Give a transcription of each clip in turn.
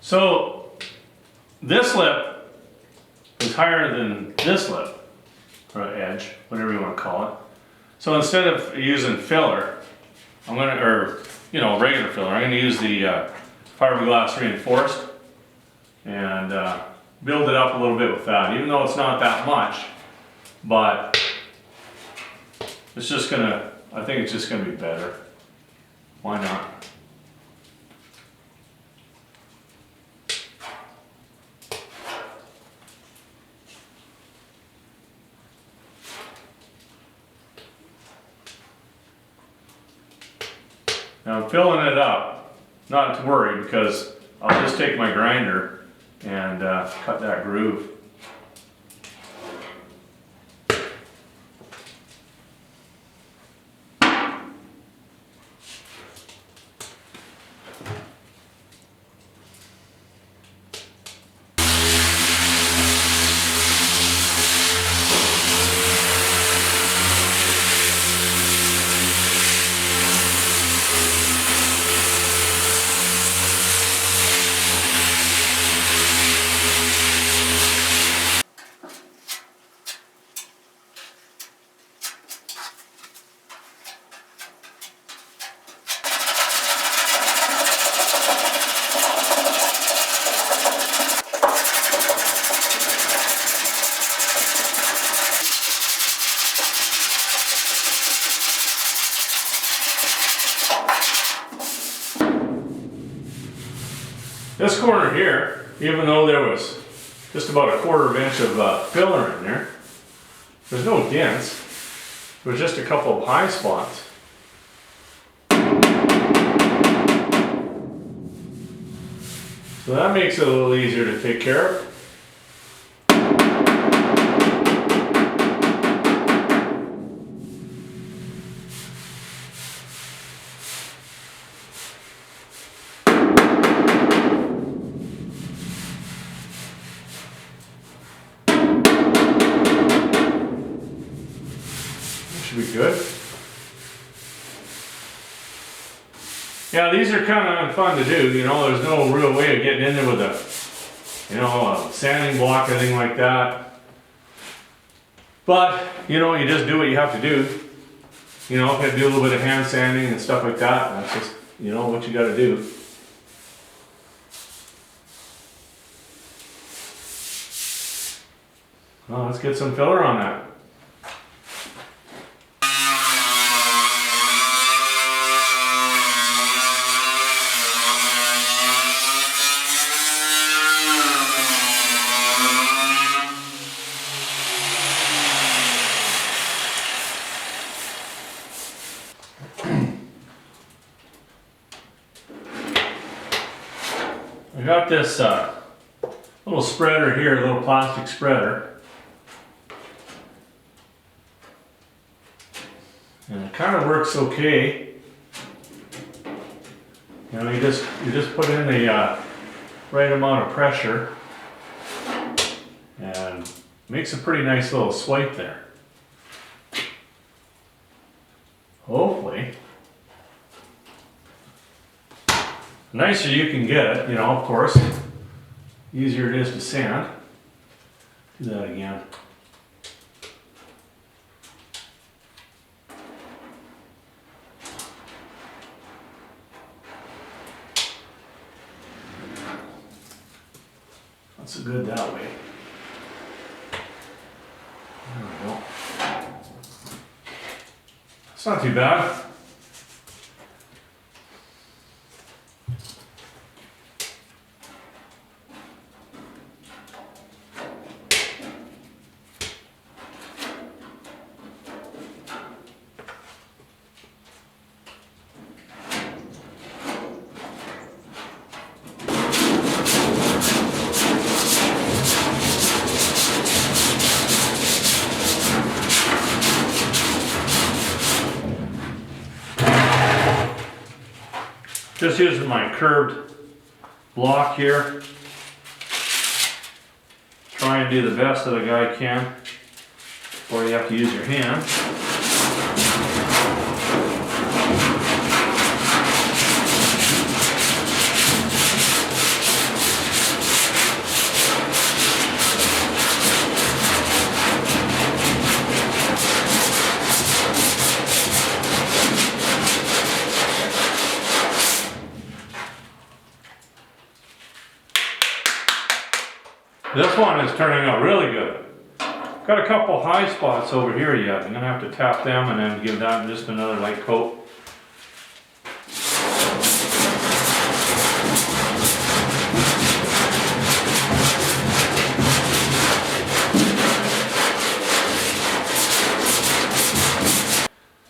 So this lip is higher than this lip, or edge, whatever you want to call it. So instead of using filler, I'm gonna, or regular filler, I'm gonna use the fiberglass reinforced and build it up a little bit with that, even though it's not that much, but it's just gonna, I think it's just gonna be better. Why not? Now I'm filling it up, not to worry, because I'll just take my grinder and cut that groove. This corner here, even though there was just about a 1/4 inch of filler in there, there's no dents. There's just a couple of high spots. So that makes it a little easier to take care of. Should be good. Yeah, these are kind of fun to do, there's no real way of getting in there with a sanding block or anything like that. But, you just do what you have to do. If you have to do a little bit of hand sanding and stuff like that, that's just, what you gotta do. Well, let's get some filler on that. I got this little spreader here, a little plastic spreader, and it kind of works okay. You just put in the right amount of pressure, and makes a pretty nice little swipe there. Hopefully. The nicer you can get it, of course, easier it is to sand. Do that again. Not so good that way. There we go. It's not too bad. Just using my curved block here. Try and do the best that a guy can, or you have to use your hand. This one is turning out really good. Got a couple high spots over here yet. I'm gonna have to tap them and then give that just another light coat.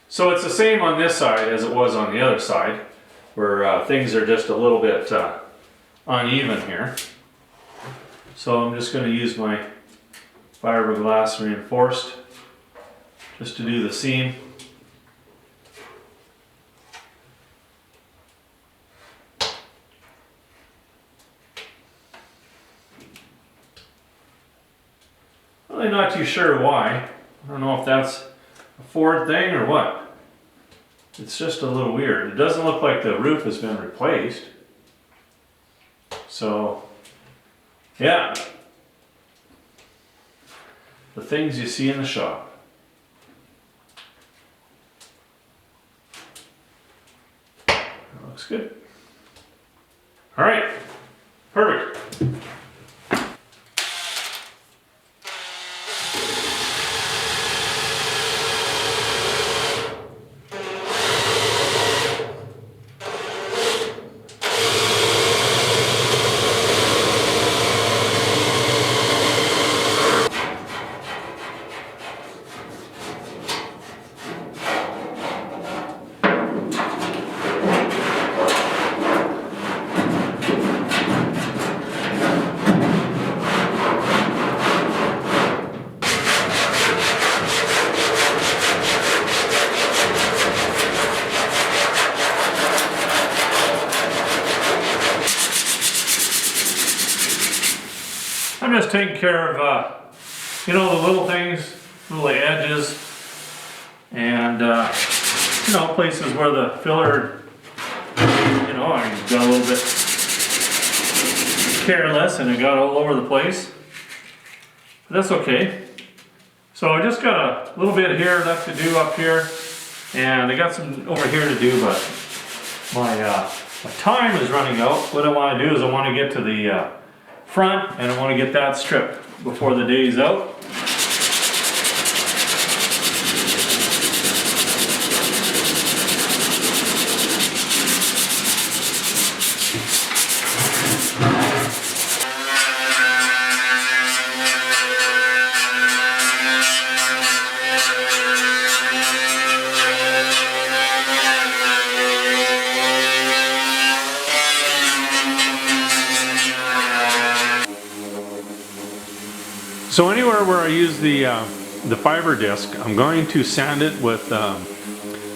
So it's the same on this side as it was on the other side, where things are just a little bit uneven here. So I'm just going to use my fiberglass reinforced just to do the seam. Really not too sure why. I don't know if that's a Ford thing or what. It's just a little weird. It doesn't look like the roof has been replaced. So, yeah. The things you see in the shop. That looks good. All right, perfect. I'm just taking care of, you know, the little things, little edges, and, you know, places where the filler, you know, I got a little bit careless and it got all over the place. But that's okay. So I just got a little bit here left to do up here, and I got some over here to do, but my time is running out. What I want to do is I want to get to the front, and I want to get that stripped before the day's out. So anywhere where I use the fiber disc, I'm going to sand it with, well,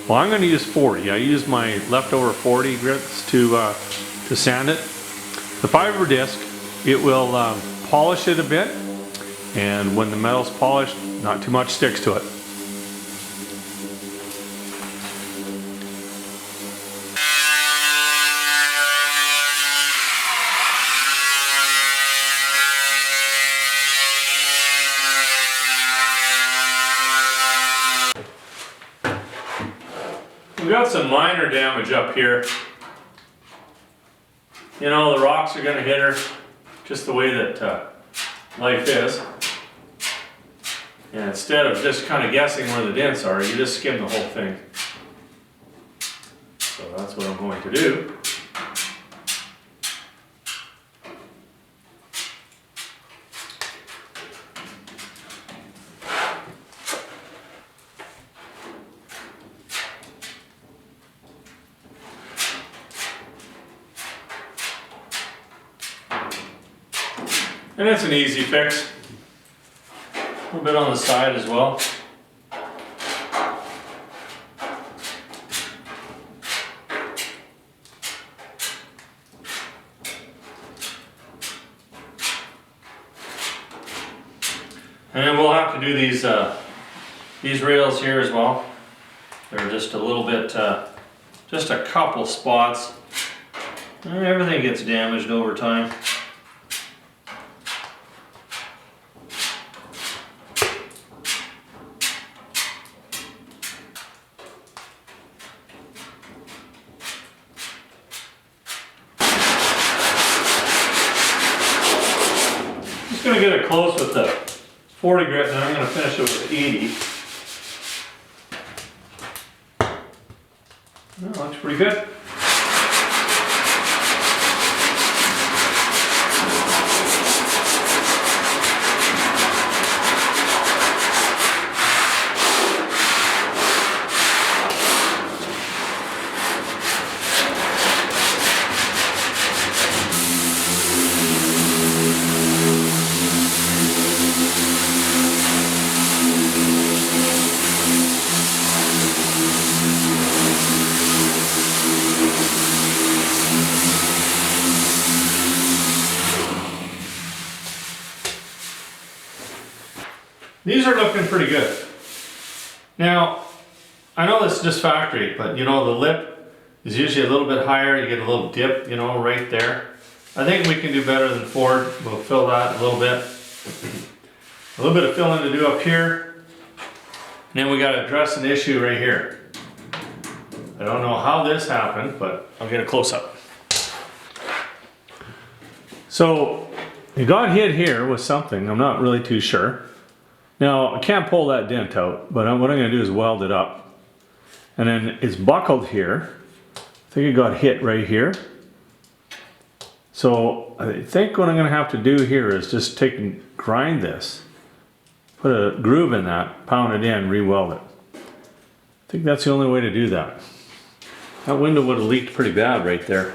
I'm going to use 40. I use my leftover 40 grits to sand it. The fiber disc, it will polish it a bit, and when the metal's polished, not too much sticks to it. We got some minor damage up here. You know, the rocks are going to hit her just the way that life is. And instead of just kind of guessing where the dents are, you just skim the whole thing. So that's what I'm going to do. And it's an easy fix. A little bit on the side as well. And we'll have to do these rails here as well. They're just a little bit, just a couple spots. And everything gets damaged over time. gonna get it close with the 40 grit, and then I'm gonna finish it with 80. That looks pretty good. These are looking pretty good. Now, I know this is just factory, but you know, the lip is usually a little bit higher. You get a little dip, you know, right there. I think we can do better than Ford. We'll fill that a little bit. A little bit of filling to do up here. And then we got to address an issue right here. I don't know how this happened, but I'll get a close up. So, it got hit here with something. I'm not really too sure. Now, I can't pull that dent out, but what I'm going to do is weld it up. And then it's buckled here. I think it got hit right here. So I think what I'm going to have to do here is just take and grind this. Put a groove in that, pound it in, re-weld it. I think that's the only way to do that. That window would have leaked pretty bad right there.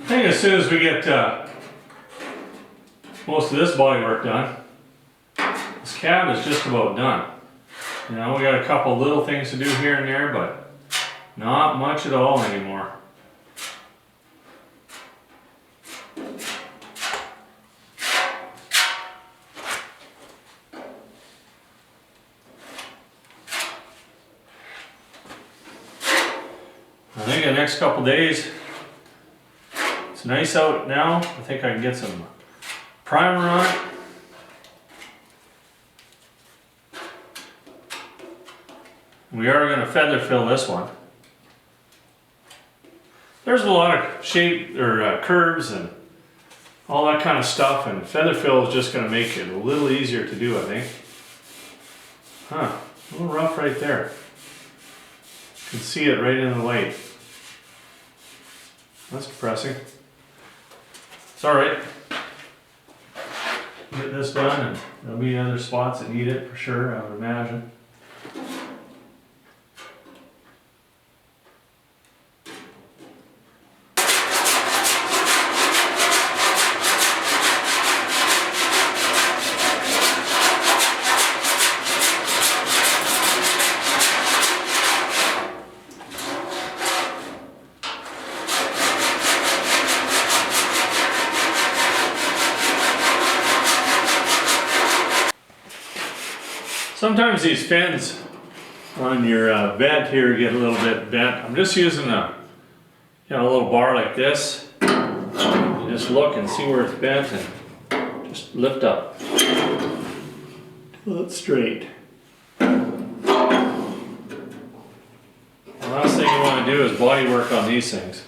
I think as soon as we get most of this bodywork done, this cab is just about done. You know, we got a couple little things to do here and there, but not much at all anymore. I think the next couple days, it's nice out now. I think I can get some primer on it. We are going to feather fill this one. There's a lot of shape or curves and all that kind of stuff, and feather fill is just going to make it a little easier to do, I think. Huh, a little rough right there. You can see it right in the light. That's depressing. It's alright. Get this done, and there'll be other spots that need it for sure, I would imagine. Sometimes these fins on your vent here get a little bit bent. I'm just using a little bar like this. You just look and see where it's bent and Just lift up. Till it's straight. The last thing you want to do is body work on these things.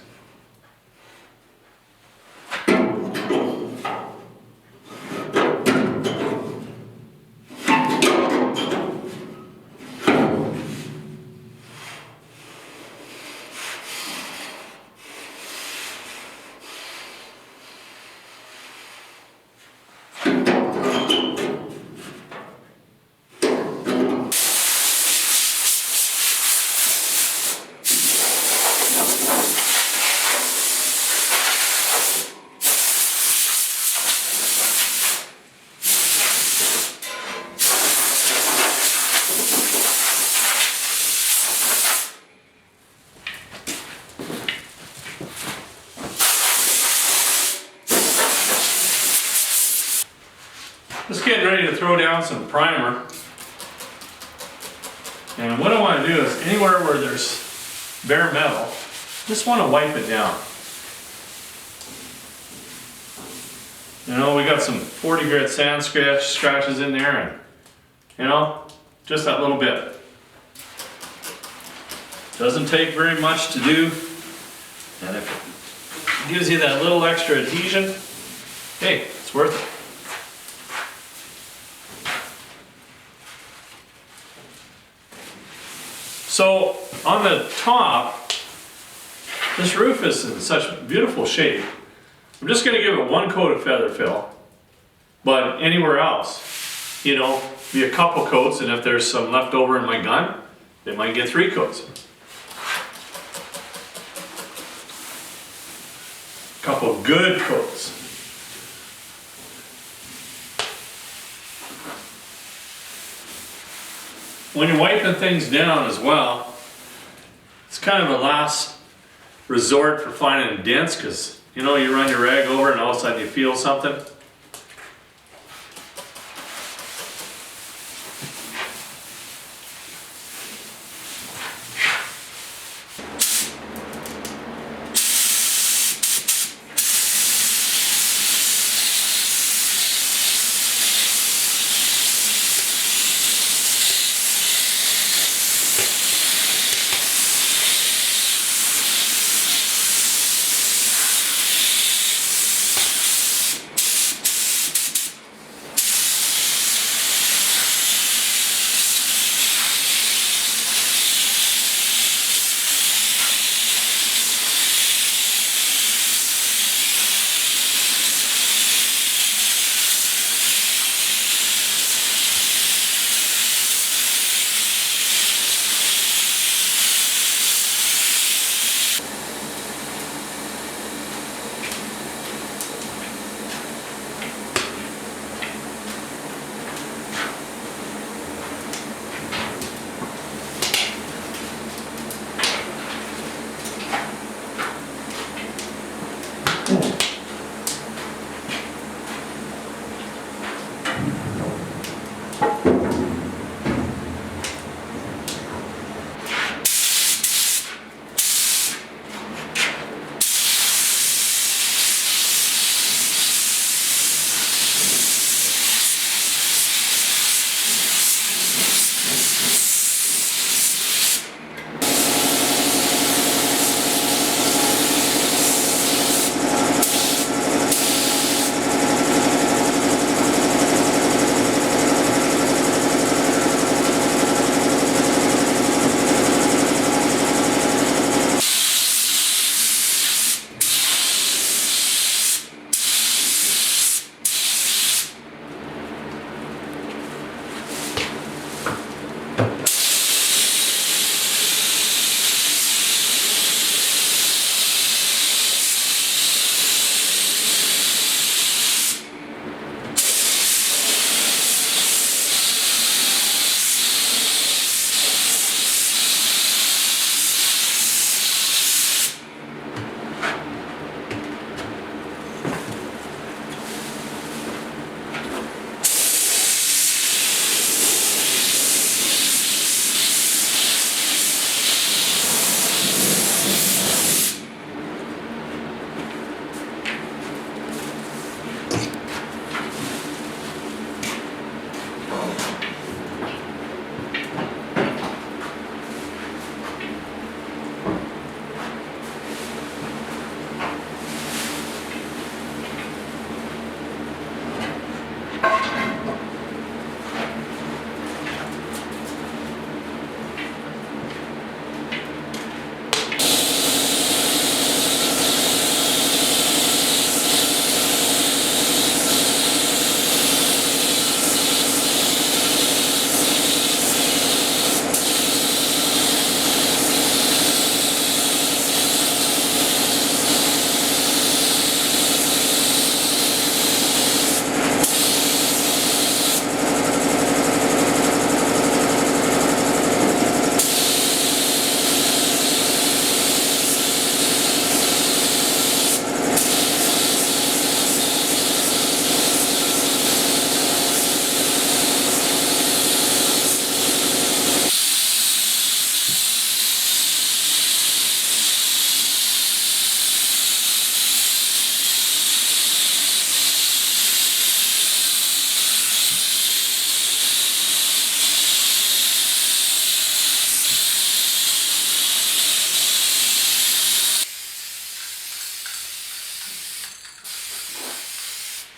Just getting ready to throw down some primer. And what I want to do is anywhere where there's bare metal, just want to wipe it down. You know, we got some 40 grit sand scratches in there, and you know, just that little bit. Doesn't take very much to do, and if it gives you that little extra adhesion, hey, it's worth it. So on the top, this roof is in such beautiful shape. I'm just going to give it one coat of feather fill, but anywhere else, you know, be a couple coats, and if there's some left over in my gun, they might get 3 coats. Couple good coats. When you're wiping things down as well, it's kind of a last resort for finding dents, because you know, you run your rag over and all of a sudden you feel something.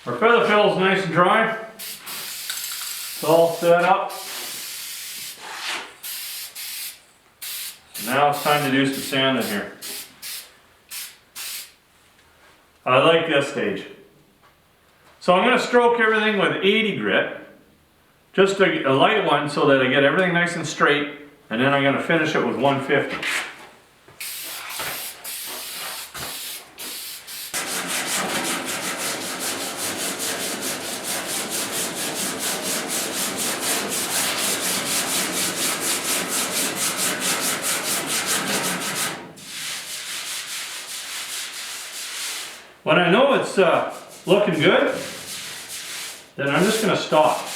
Our feather fill is nice and dry. It's all set up. So now it's time to do some sanding here. I like this stage. So I'm going to stroke everything with 80 grit. Just a light one so that I get everything nice and straight. And then I'm going to finish it with 150. When I know it's looking good, then I'm just going to stop.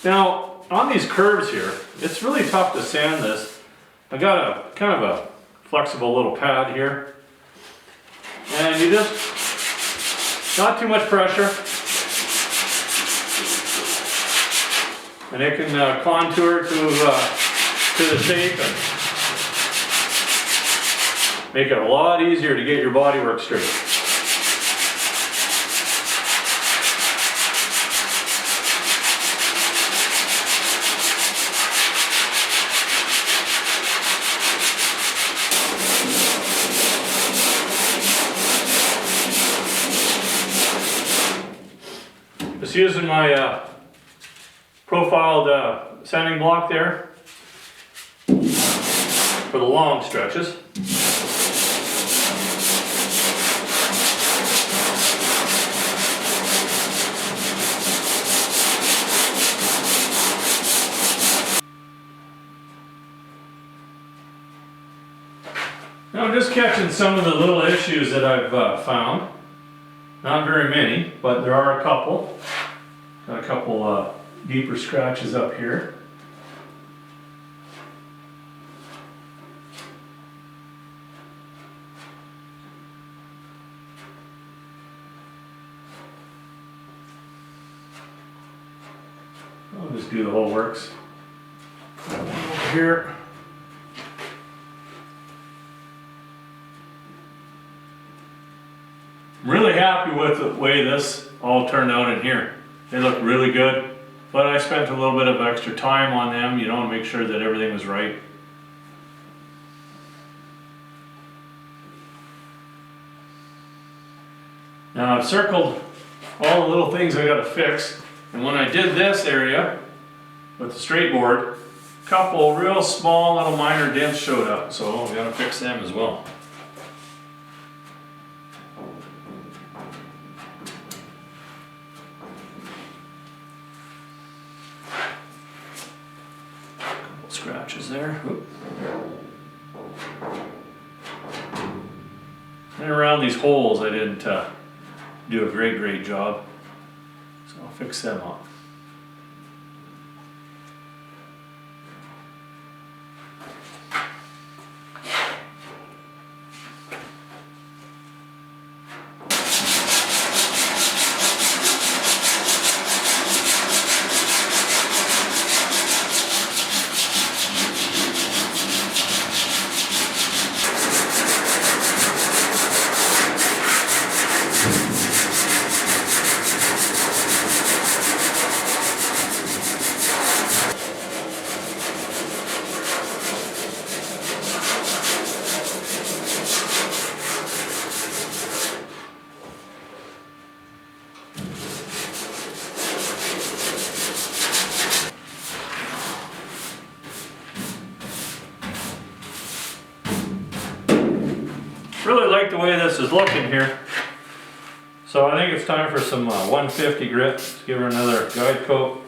Now, on these curves here, it's really tough to sand this. I got a kind of a flexible little pad here. And you just, not too much pressure. And it can contour to the shape and make it a lot easier to get your bodywork straight. Just using my profiled sanding block there for the long stretches. Now I'm just catching some of the little issues that I've found. Not very many, but there are a couple. Got a couple deeper scratches up here. I'll just do the whole works. Got one over here. I'm really happy with the way this all turned out in here. They look really good, but I spent a little bit of extra time on them, you know, to make sure that everything was right. Now I've circled all the little things I gotta fix, and when I did this area with the straight board, a couple real small little minor dents showed up, so we gotta fix them as well. Scratches there. Oop. And around these holes I didn't do a great job, so I'll fix them up. Really like the way this is looking here. So I think it's time for some 150 grit. Let's give her another guide coat.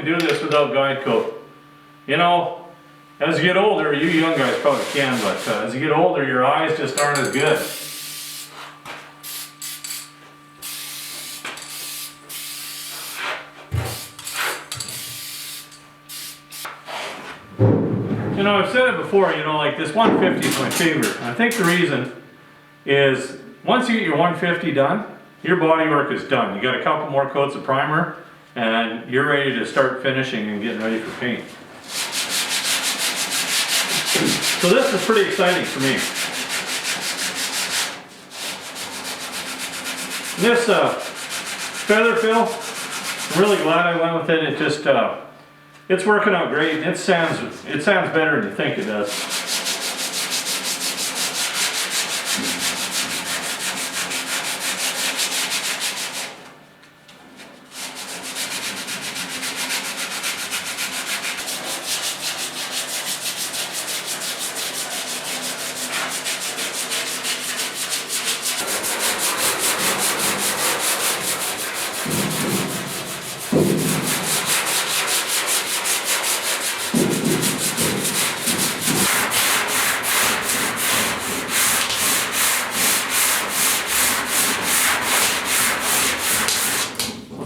can do this without guide coat. You know, as you get older, you young guys probably can, but as you get older, your eyes just aren't as good. You know, I've said it before, you know, like this 150 is my favorite. And I think the reason is once you get your 150 done, your bodywork is done. You got a couple more coats of primer and you're ready to start finishing and getting ready for paint. So this is pretty exciting for me. This feather fill, I'm really glad I went with it. It just, it's working out great. It sounds better than you think it does.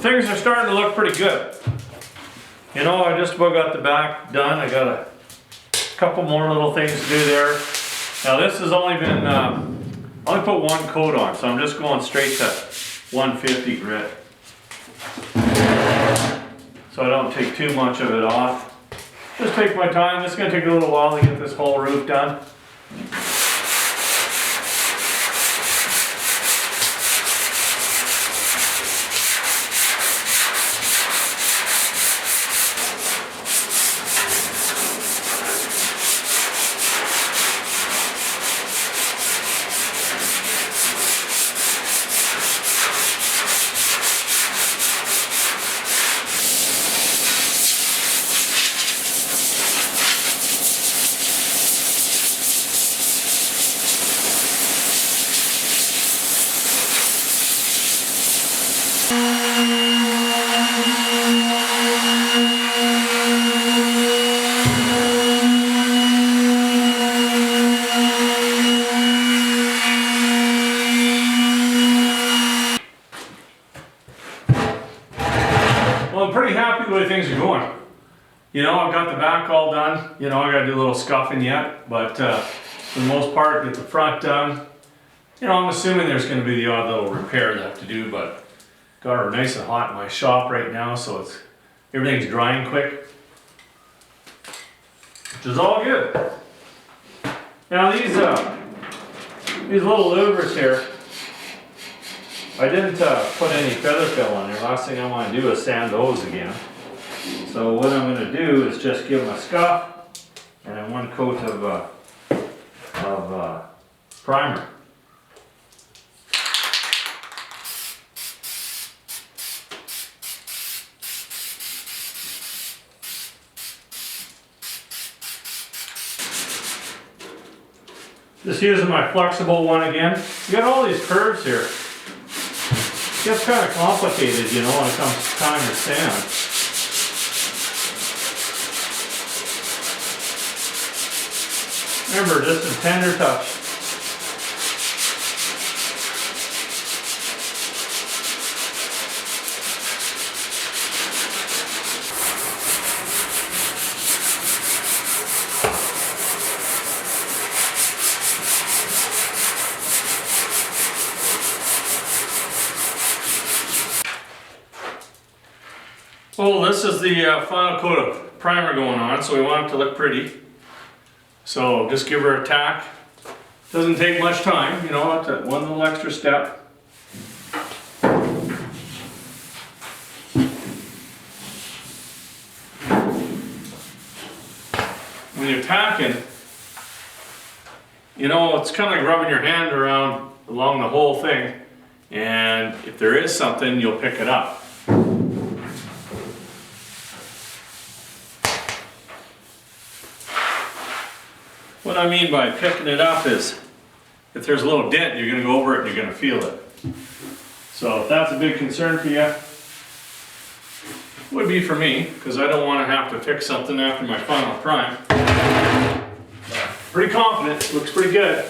Things are starting to look pretty good. You know, I just about got the back done. I got a couple more little things to do there. Now this has only been, I only put one coat on, so I'm just going straight to 150 grit. So I don't take too much of it off. Just take my time. It's going to take a little while to get this whole roof done. Well, I'm pretty happy with the way things are going. You know, I've got the back all done. You know, I got to do a little scuffing yet, but for the most part, get the front done. You know, I'm assuming there's going to be the odd little repair that I have to do, but got her nice and hot in my shop right now, so everything's drying quick, which is all good. Now these little louvers here, I didn't put any feather fill on there. Last thing I want to do is sand those again. So what I'm going to do is just give them a scuff and then one coat of primer. Just using my flexible one again. You got all these curves here. It gets kind of complicated, you know, when it comes time to sand. Remember, just a tender touch. Well, this is the final coat of primer going on, so we want it to look pretty. So just give her a tack. Doesn't take much time, you know, it's one little extra step. When you're tacking, you know, it's kind of like rubbing your hand around along the whole thing, and if there is something, you'll pick it up. What I mean by picking it up is, if there's a little dent, you're going to go over it and you're going to feel it. So if that's a big concern for you, would be for me, because I don't want to have to fix something after my final prime. Pretty confident, looks pretty good.